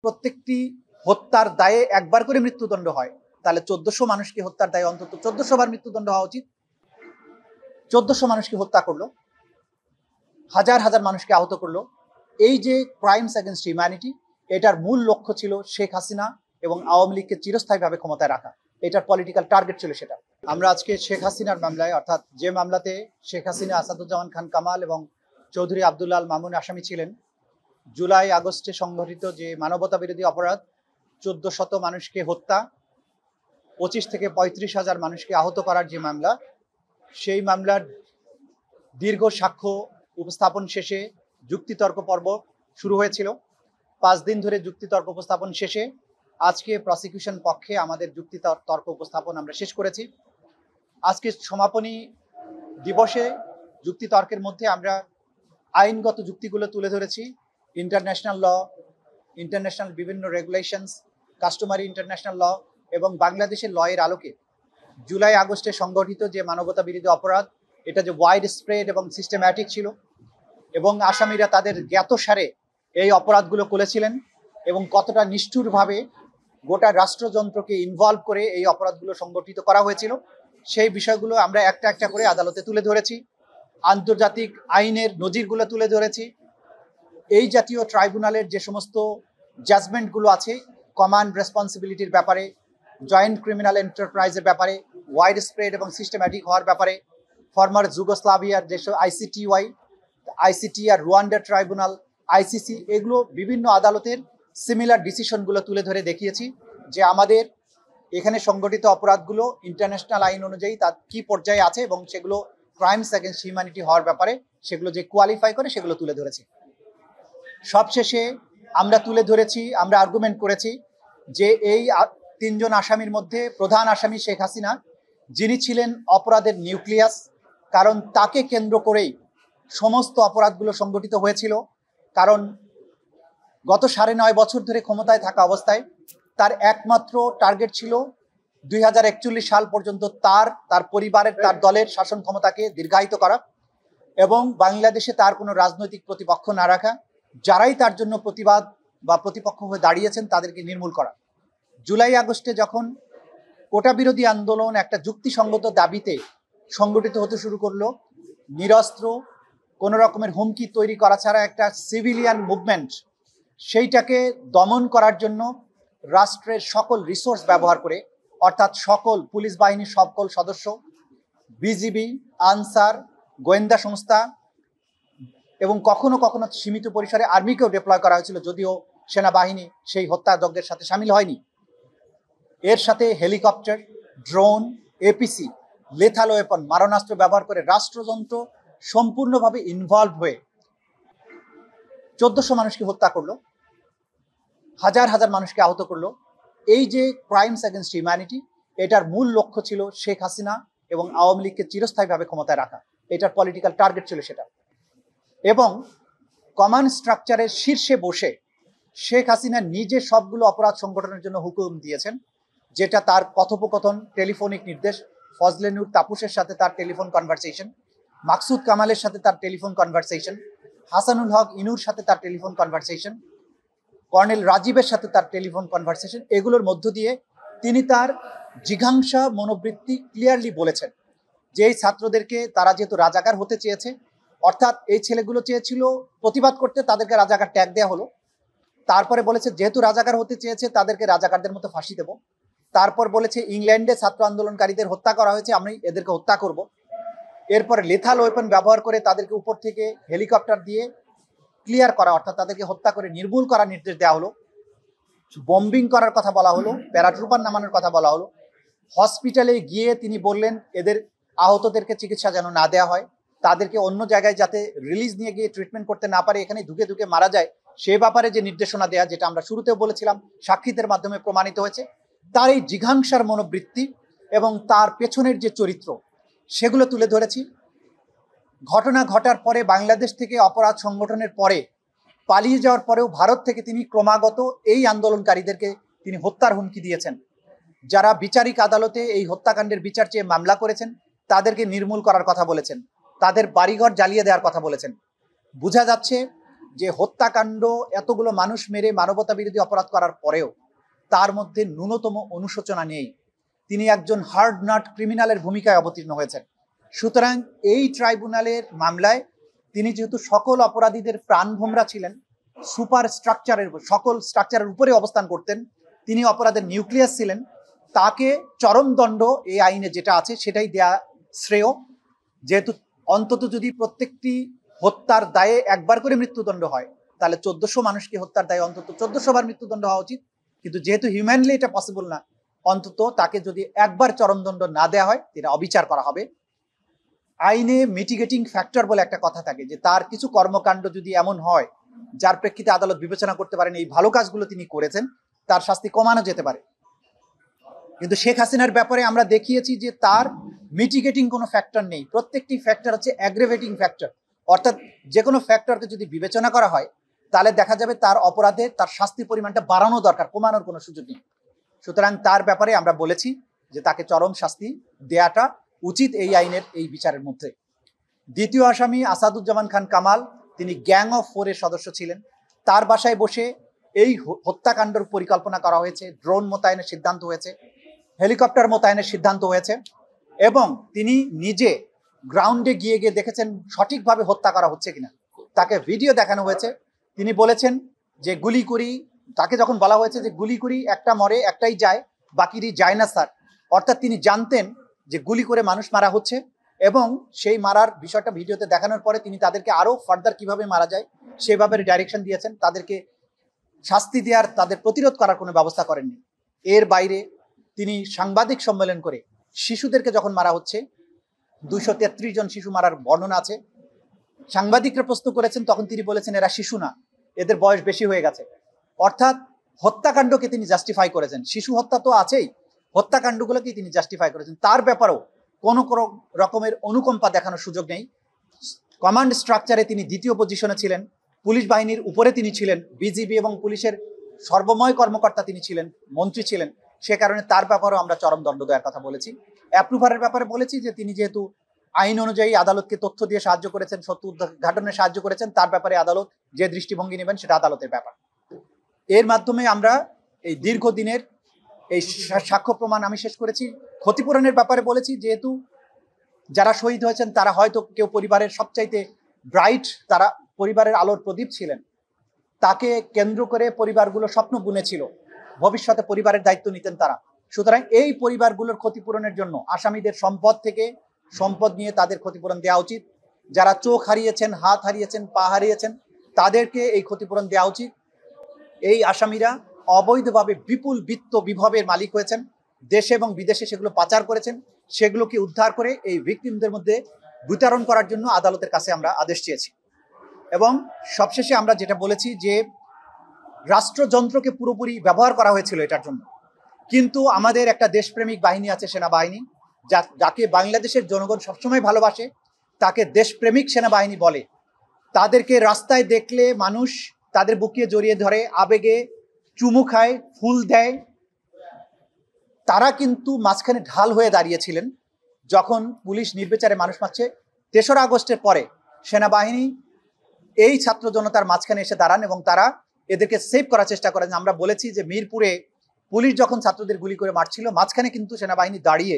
প্রত্যেকটি হত্যার দায়ে একবার করে মৃত্যুদণ্ড হয়, তাহলে 1400 মানুষকে হত্যার দায়ে অন্তত 1400 বার মৃত্যুদণ্ড হওয়া উচিত। 1400 মানুষকে হত্যা করলো, হাজার হাজার মানুষকে আহত করলো। এই যে ক্রাইমস এগেনস্ট হিউম্যানিটি, এটার মূল লক্ষ্য ছিল শেখ হাসিনা এবং আওয়ামী লীগকে চিরস্থায়ীভাবে ক্ষমতায় রাখা। এটার পলিটিক্যাল টার্গেট ছিল সেটা। আমরা আজকে শেখ হাসিনার মামলায়, অর্থাৎ যে মামলাতে শেখ হাসিনা, আসাদুজ্জামান খান কামাল এবং চৌধুরী আব্দুল্লাহ আল মামুন আসামি ছিলেন, জুলাই আগস্টে সংঘটিত যে মানবতা বিরোধী অপরাধ, 1400 মানুষকে হত্যা, 25 থেকে 35,000 মানুষকে আহত করার যে মামলা, সেই মামলার দীর্ঘ সাক্ষ্য উপস্থাপন শেষে যুক্তিতর্ক পর্ব শুরু হয়েছিল। 5 দিন ধরে যুক্তিতর্ক উপস্থাপন শেষে আজকে প্রসিকিউশন পক্ষে আমাদের যুক্তিতর্ক উপস্থাপন আমরা শেষ করেছি। আজকে সমাপনী দিবসে যুক্তিতর্কের মধ্যে আমরা আইনগত যুক্তিগুলো তুলে ধরেছি। ইন্টারন্যাশনাল ল, ইন্টারন্যাশনাল বিভিন্ন রেগুলেশনস, কাস্টমারি ইন্টারন্যাশনাল ল এবং বাংলাদেশের ল এর আলোকে জুলাই আগস্টে সংগঠিত যে মানবতা বিরোধী অপরাধ, এটা যে ওয়াইড স্প্রেড এবং সিস্টেম্যাটিক ছিল এবং আসামিরা তাদের জ্ঞাতসারে এই অপরাধগুলো করেছিলেন এবং কতটা নিষ্ঠুরভাবে গোটা রাষ্ট্রযন্ত্রকে ইনভলভ করে এই অপরাধগুলো সংগঠিত করা হয়েছিল, সেই বিষয়গুলো আমরা একটা একটা করে আদালতে তুলে ধরেছি। আন্তর্জাতিক আইনের নজিরগুলো তুলে ধরেছি। এই জাতীয় ট্রাইব্যুনালের যে সমস্ত জাজমেন্টগুলো আছে, কমান্ড রেসপন্সিবিলিটির ব্যাপারে, জয়েন্ট ক্রিমিনাল এন্টারপ্রাইজের ব্যাপারে, ওয়াইড স্প্রেড এবং সিস্টেম্যাটিক হওয়ার ব্যাপারে, ফর্মার যুগোস্লাভিয়ার যেসব আইসিটি আর রুয়ান্ডা ট্রাইব্যুনাল, আইসিসি, এগুলো বিভিন্ন আদালতের সিমিলার ডিসিশনগুলো তুলে ধরে দেখিয়েছি যে আমাদের এখানে সংগঠিত অপরাধগুলো ইন্টারন্যাশনাল আইন অনুযায়ী তার কি পর্যায়ে আছে এবং সেগুলো ক্রাইমস এগেনস্ট হিউম্যানিটি হওয়ার ব্যাপারে সেগুলো যে কোয়ালিফাই করে সেগুলো তুলে ধরেছি। সবশেষে আমরা তুলে ধরেছি, আমরা আর্গুমেন্ট করেছি যে এই 3 জন আসামির মধ্যে প্রধান আসামি শেখ হাসিনা, যিনি ছিলেন অপরাধের নিউক্লিয়াস, কারণ তাকে কেন্দ্র করেই সমস্ত অপরাধগুলো সংগঠিত হয়েছিল। কারণ গত 9.5 বছর ধরে ক্ষমতায় থাকা অবস্থায় তার একমাত্র টার্গেট ছিল 2041 সাল পর্যন্ত তার পরিবারের, তার দলের শাসন ক্ষমতাকে দীর্ঘায়িত করা এবং বাংলাদেশে তার কোনো রাজনৈতিক প্রতিপক্ষ না রাখা, যারাই তার জন্য প্রতিবাদ বা প্রতিপক্ষ হয়ে দাঁড়িয়েছেন তাদেরকে নির্মূল করা। জুলাই আগস্টে যখন কোটা বিরোধী আন্দোলন একটা যুক্তিসঙ্গত দাবিতে সংগঠিত হতে শুরু করলো, নিরস্ত্র, কোনো রকমের হুমকি তৈরি করা ছাড়া একটা সিভিলিয়ান মুভমেন্ট, সেইটাকে দমন করার জন্য রাষ্ট্রের সকল রিসোর্স ব্যবহার করে, অর্থাৎ সকল পুলিশ বাহিনীর সকল সদস্য, বিজিবি, আনসার, গোয়েন্দা সংস্থা এবং কখনো কখনো সীমিত পরিসরে আর্মিকেও ডিপ্লয় করা হয়েছিল, যদিও সেনাবাহিনী সেই হত্যাযজ্ঞের সাথে সামিল হয়নি। এর সাথে helicopter, drone, APC, lethal weapon, মারণাস্ত্র ব্যবহার করে রাষ্ট্রযন্ত্র সম্পূর্ণভাবে ইনভলভ হয়ে 1400 মানুষকে হত্যা করলো, হাজার হাজার মানুষকে আহত করলো। এই যে ক্রাইমস এগেনস্ট হিউম্যানিটি, এটার মূল লক্ষ্য ছিল শেখ হাসিনা এবং আওয়ামী লীগকে চিরস্থায়ীভাবে ক্ষমতায় রাখা। এটার পলিটিক্যাল টার্গেট ছিল সেটা। এবং কমান্ড স্ট্রাকচারের শীর্ষে বসে শেখ হাসিনা নিজে সবগুলো অপরাধ সংগঠনের জন্য হুকুম দিয়েছেন, যেটা তার কথোপকথন, টেলিফোনিক নির্দেশ, ফজলে নূর তাপুসের সাথে তার টেলিফোন কনভারসেশন, মাকসুদ কামালের সাথে তার টেলিফোন কনভারসেশন, হাসানুল হক ইনুর সাথে তার টেলিফোন কনভারসেশন, কর্নেল রাজীবের সাথে তার টেলিফোন কনভারসেশন, এগুলোর মধ্য দিয়ে তিনি তার জিঘাংসা মনোবৃত্তি ক্লিয়ারলি বলেছেন যে এই ছাত্রদেরকে তারা যেহেতু রাজাকার হতে চেয়েছে, অর্থাৎ এই ছেলেগুলো চেয়েছিল প্রতিবাদ করতে, তাদেরকে রাজাকার ট্যাগ দেওয়া হলো। তারপরে বলেছে যেহেতু রাজাকার হতে চেয়েছে তাদেরকে রাজাকারদের মতো ফাঁসি দেব। তারপর বলেছে ইংল্যান্ডে ছাত্র আন্দোলনকারীদের হত্যা করা হয়েছে, আমি এদেরকে হত্যা করব। এরপরে লেথাল ওয়েপন ব্যবহার করে তাদেরকে উপর থেকে হেলিকপ্টার দিয়ে ক্লিয়ার করা, অর্থাৎ তাদেরকে হত্যা করে নির্মূল করার নির্দেশ দেওয়া হলো। বম্বিং করার কথা বলা হলো, প্যারাট্রুপার নামানোর কথা বলা হলো। হসপিটালে গিয়ে তিনি বললেন এদের আহতদেরকে চিকিৎসা যেন না দেওয়া হয়, তাদেরকে অন্য জায়গায় যাতে রিলিজ নিয়ে গিয়ে ট্রিটমেন্ট করতে না পারে, এখানে ধুকে ধুকে মারা যায়, সে ব্যাপারে যে নির্দেশনা দেয়া, যেটা আমরা শুরুতেও বলেছিলাম, সাক্ষীদের মাধ্যমে প্রমাণিত হয়েছে। তার এই জিঘাংসার মনোবৃত্তি এবং তার পেছনের যে চরিত্র, সেগুলো তুলে ধরেছি। ঘটনা ঘটার পরে বাংলাদেশ থেকে অপরাধ সংগঠনের পরে পালিয়ে যাওয়ার পরেও ভারত থেকে তিনি ক্রমাগত এই আন্দোলনকারীদেরকে তিনি হত্যার হুমকি দিয়েছেন। যারা বিচারিক আদালতে এই হত্যাকাণ্ডের বিচার চেয়ে মামলা করেছেন তাদেরকে নির্মূল করার কথা বলেছেন, তাদের বাড়িঘর জ্বালিয়ে দেওয়ার কথা বলেছেন। বোঝা যাচ্ছে যে হত্যাকাণ্ড, এতগুলো মানুষ মেরে মানবতা বিরোধী অপরাধ করার পরেও তার মধ্যে ন্যূনতম অনুশোচনা নেই। তিনি একজন হার্ড নাট ক্রিমিনালের ভূমিকায় অবতীর্ণ হয়েছেন। সুতরাং এই ট্রাইব্যুনালের মামলায় তিনি যেহেতু সকল অপরাধীদের প্রাণভোমরা ছিলেন, সুপার স্ট্রাকচারের সকল স্ট্রাকচারের উপরে অবস্থান করতেন, তিনি অপরাধের নিউক্লিয়াস ছিলেন, তাকে চরম দণ্ড এই আইনে যেটা আছে সেটাই দেয়া শ্রেয়। যেহেতু অন্তত যদি প্রত্যেকটি হত্যার দায়ে একবার করে মৃত্যুদণ্ড হয়, তাহলে 1400 মানুষকে হত্যার দায়ে অন্তত 1400 বার মৃত্যুদণ্ড হওয়া উচিত। কিন্তু যেহেতু হিউম্যানলি এটা পসিবল না, অন্তত তাকে যদি একবার চরমদণ্ড না দেওয়া হয়, এটা অবিচার করা হবে। আইনে মিটিগেটিং ফ্যাক্টর বলে একটা কথা থাকে, যে তার কিছু কর্মকাণ্ড যদি এমন হয় যার প্রেক্ষিতে আদালত বিবেচনা করতে পারেন এই ভালো কাজগুলো তিনি করেছেন, তার শাস্তি কমানো যেতে পারে। কিন্তু শেখ হাসিনার ব্যাপারে আমরা দেখিয়েছি যে তার মিটিগেটিং কোনো ফ্যাক্টর নেই। প্রত্যেকটি ফ্যাক্টর হচ্ছে অ্যাগ্রেভেটিং ফ্যাক্টর, অর্থাৎ যে কোনো ফ্যাক্টরকে যদি বিবেচনা করা হয় তাহলে দেখা যাবে তার অপরাধে তার শাস্তির পরিমাণটা বাড়ানো দরকার, কমানোর কোনো সুযোগ নেই। সুতরাং তার ব্যাপারে আমরা বলেছি যে তাকে চরম শাস্তি দেয়াটা উচিত এই আইনের এই বিচারের মধ্যে। দ্বিতীয় আসামি আসাদুজ্জামান খান কামাল, তিনি গ্যাং অফ 4-এর সদস্য ছিলেন। তার বাসায় বসে এই হত্যাকাণ্ডের পরিকল্পনা করা হয়েছে, ড্রোন মোতায়েনের সিদ্ধান্ত হয়েছে, হেলিকপ্টার মোতায়েনের সিদ্ধান্ত হয়েছে, এবং তিনি নিজে গ্রাউন্ডে গিয়ে গিয়ে দেখেছেন সঠিকভাবে হত্যা করা হচ্ছে কিনা। তাকে ভিডিও দেখানো হয়েছে, তিনি বলেছেন যে গুলি করি, তাকে যখন বলা হয়েছে যে গুলি করি, একটা মরে একটাই যায়, বাকিরই যায় না স্যার, অর্থাৎ তিনি জানতেন যে গুলি করে মানুষ মারা হচ্ছে, এবং সেই মারার বিষয়টা ভিডিওতে দেখানোর পরে তিনি তাদেরকে আরো ফার্দার কিভাবে মারা যায় সেভাবে ডাইরেকশন দিয়েছেন, তাদেরকে শাস্তি দেওয়ার, তাদের প্রতিরোধ করার কোনো ব্যবস্থা করেননি। এর বাইরে তিনি সাংবাদিক সম্মেলন করে শিশুদেরকে যখন মারা হচ্ছে, 233 জন শিশু মারার বর্ণনা আছে, সাংবাদিকরা প্রশ্ন করেছেন, তখন তিনি বলেছেন এরা শিশু না, এদের বয়স বেশি হয়ে গেছে। অর্থাৎ হত্যাকাণ্ডকে তিনি জাস্টিফাই করেছেন, শিশু হত্যা তো আছেই, হত্যাকাণ্ডগুলোকে তিনি জাস্টিফাই করেছেন। তার ব্যাপারেও কোনো রকমের অনুকম্পা দেখানোর সুযোগ নেই। কমান্ড স্ট্রাকচারে তিনি দ্বিতীয় পজিশনে ছিলেন, পুলিশ বাহিনীর উপরে তিনি ছিলেন, বিজিবি এবং পুলিশের সর্বময় কর্মকর্তা তিনি ছিলেন, মন্ত্রী ছিলেন। সে কারণে তার ব্যাপারেও আমরা চরম দণ্ড দেওয়ার কথা বলেছি। অ্যাপ্রুভারের ব্যাপারে বলেছি যে তিনি যেহেতু আইন অনুযায়ী আদালতকে তথ্য দিয়ে সাহায্য করেছেন, সত্য উদ্ঘাটনে সাহায্য করেছেন, তার ব্যাপারে আদালত যে দৃষ্টিভঙ্গি নেবেন সেটা আদালতের ব্যাপার। এর মাধ্যমে আমরা এই দীর্ঘদিনের এই সাক্ষ্য প্রমাণ আমি শেষ করেছি। ক্ষতিপূরণের ব্যাপারে বলেছি, যেহেতু যারা শহীদ হয়েছেন তারা হয়তো কেউ পরিবারের সবচাইতে ব্রাইট, তারা পরিবারের আলোর প্রদীপ ছিলেন, তাকে কেন্দ্র করে পরিবারগুলো স্বপ্ন বুনেছিল, ভবিষ্যতে পরিবারের দায়িত্ব নিতেন তারা। সুতরাং এই পরিবারগুলোর ক্ষতিপূরণের জন্য আসামিদের সম্পদ থেকে সম্পদ নিয়ে তাদের ক্ষতিপূরণ দেওয়া উচিত। যারা চোখ হারিয়েছেন, হাত হারিয়েছেন, পা হারিয়েছেন, তাদেরকে এই ক্ষতিপূরণ দেওয়া উচিত। এই আসামিরা অবৈধভাবে বিপুল বিত্ত বিভবের মালিক হয়েছেন, দেশে এবং বিদেশে সেগুলো পাচার করেছেন, সেগুলোকে উদ্ধার করে এই ভিকটিমদের মধ্যে বিতরণ করার জন্য আদালতের কাছে আমরা আদেশ চেয়েছি। এবং সবশেষে আমরা যেটা বলেছি যে রাষ্ট্রযন্ত্রকে পুরোপুরি ব্যবহার করা হয়েছিল এটার জন্য, কিন্তু আমাদের একটা দেশপ্রেমিক বাহিনী আছে, সেনাবাহিনী, যাকে বাংলাদেশের জনগণ সবসময় ভালোবাসে, তাকে দেশপ্রেমিক সেনাবাহিনী বলে। তাদেরকে রাস্তায় দেখলে মানুষ তাদের বুকে জড়িয়ে ধরে, আবেগে চুমু খায়, ফুল দেয়। তারা কিন্তু মাঝখানে ঢাল হয়ে দাঁড়িয়েছিলেন যখন পুলিশ নির্বিচারে মানুষ মারছে। 3রা আগস্টের পরে সেনাবাহিনী এই ছাত্র জনতার মাঝখানে এসে দাঁড়ান এবং তারা এদেরকে সেভ করার চেষ্টা করেন। আমরা বলেছি যে মিরপুরে পুলিশ যখন ছাত্রদের গুলি করে মারছিল, মাঝখানে কিন্তু সেনাবাহিনী দাঁড়িয়ে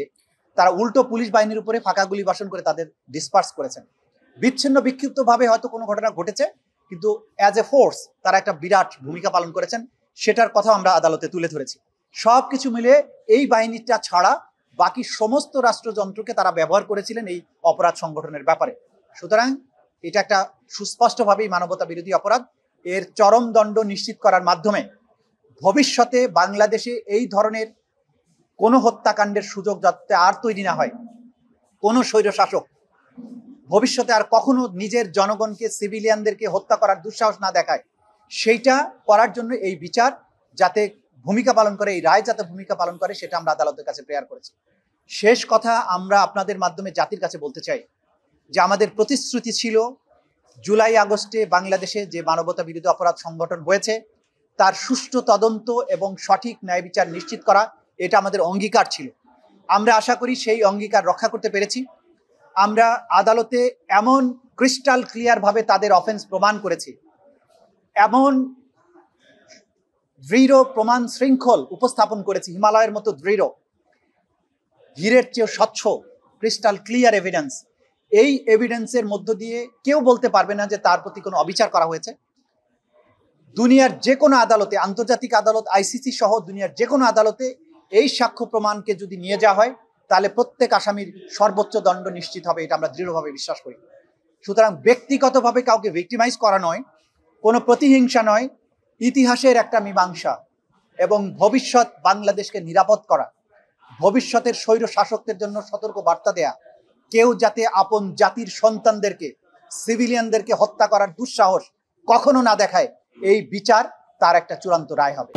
তারা উল্টো পুলিশ বাহিনীর উপরে ফাঁকা গুলি বর্ষণ করে তাদের ডিসপার্স করেছেন। বিচ্ছিন্ন বিক্ষিপ্তভাবে হয়তো কোনো ঘটনা ঘটেছে, কিন্তু অ্যাজ এ ফোর্স তারা একটা বিরাট ভূমিকা পালন করেছেন, সেটার কথা আমরা আদালতে তুলে ধরেছি। সব কিছু মিলে এই বাহিনীটা ছাড়া বাকি সমস্ত রাষ্ট্রযন্ত্রকে তারা ব্যবহার করেছিলেন এই অপরাধ সংগঠনের ব্যাপারে। সুতরাং এটা একটা সুস্পষ্টভাবেই মানবতা বিরোধী অপরাধ। এর চরম দণ্ড নিশ্চিত করার মাধ্যমে ভবিষ্যতে বাংলাদেশে এই ধরনের কোনো হত্যাকাণ্ডের সুযোগ যাতে আর তৈরি না হয়, কোনো স্বৈরশাসক ভবিষ্যতে আর কখনো নিজের জনগণকে, সিভিলিয়ানদেরকে হত্যা করার দুঃসাহস না দেখায়, সেইটা করার জন্য এই বিচার যাতে ভূমিকা পালন করে, এই রায় যাতে ভূমিকা পালন করে, সেটা আমরা আদালতের কাছে প্রেয়ার করেছি। শেষ কথা আমরা আপনাদের মাধ্যমে জাতির কাছে বলতে চাই যে আমাদের প্রতিশ্রুতি ছিল জুলাই আগস্টে বাংলাদেশে যে মানবতা বিরোধী অপরাধ সংগঠন হয়েছে তার সুষ্ঠু তদন্ত এবং সঠিক ন্যায় বিচার নিশ্চিত করা, এটা আমাদের অঙ্গীকার ছিল। আমরা আশা করি সেই অঙ্গীকার রক্ষা করতে পেরেছি। আমরা আদালতে এমন ক্রিস্টাল ক্লিয়ার ভাবে তাদের অফেন্স প্রমাণ করেছি এমন দৃঢ় প্রমাণ শৃঙ্খল উপস্থাপন করেছি, হিমালয়ের মতো দৃঢ়, হীরের চেয়েও স্বচ্ছ, ক্রিস্টাল ক্লিয়ার এভিডেন্স। এই এভিডেন্সের মধ্য দিয়ে কেউ বলতে পারবে না যে তার প্রতি কোনো অবিচার করা হয়েছে। দুনিয়ার যে কোনো আদালতে, আন্তর্জাতিক আদালত, আইসিসি সহ দুনিয়ার যে কোনো আদালতে এই সাক্ষ্য প্রমাণকে যদি নিয়ে যাওয়া হয়, তাহলে প্রত্যেক আসামির সর্বোচ্চ দণ্ড নিশ্চিত হবে, এটা আমরা দৃঢ়ভাবে বিশ্বাস করি। সুতরাং ব্যক্তিগতভাবে কাউকে ভিক্টিমাইজ করা নয়, কোনো প্রতিহিংসা নয়, ইতিহাসের একটা মীমাংসা এবং ভবিষ্যৎ বাংলাদেশকে নিরাপদ করা, ভবিষ্যতের স্বৈর শাসকদের জন্য সতর্ক বার্তা দেয়া, কেউ যাতে আপন জাতির সন্তানদেরকে, সিভিলিয়ানদেরকে হত্যা করার দুঃসাহস কখনো না দেখায়, এই বিচার তার একটা চূড়ান্ত রায় হবে।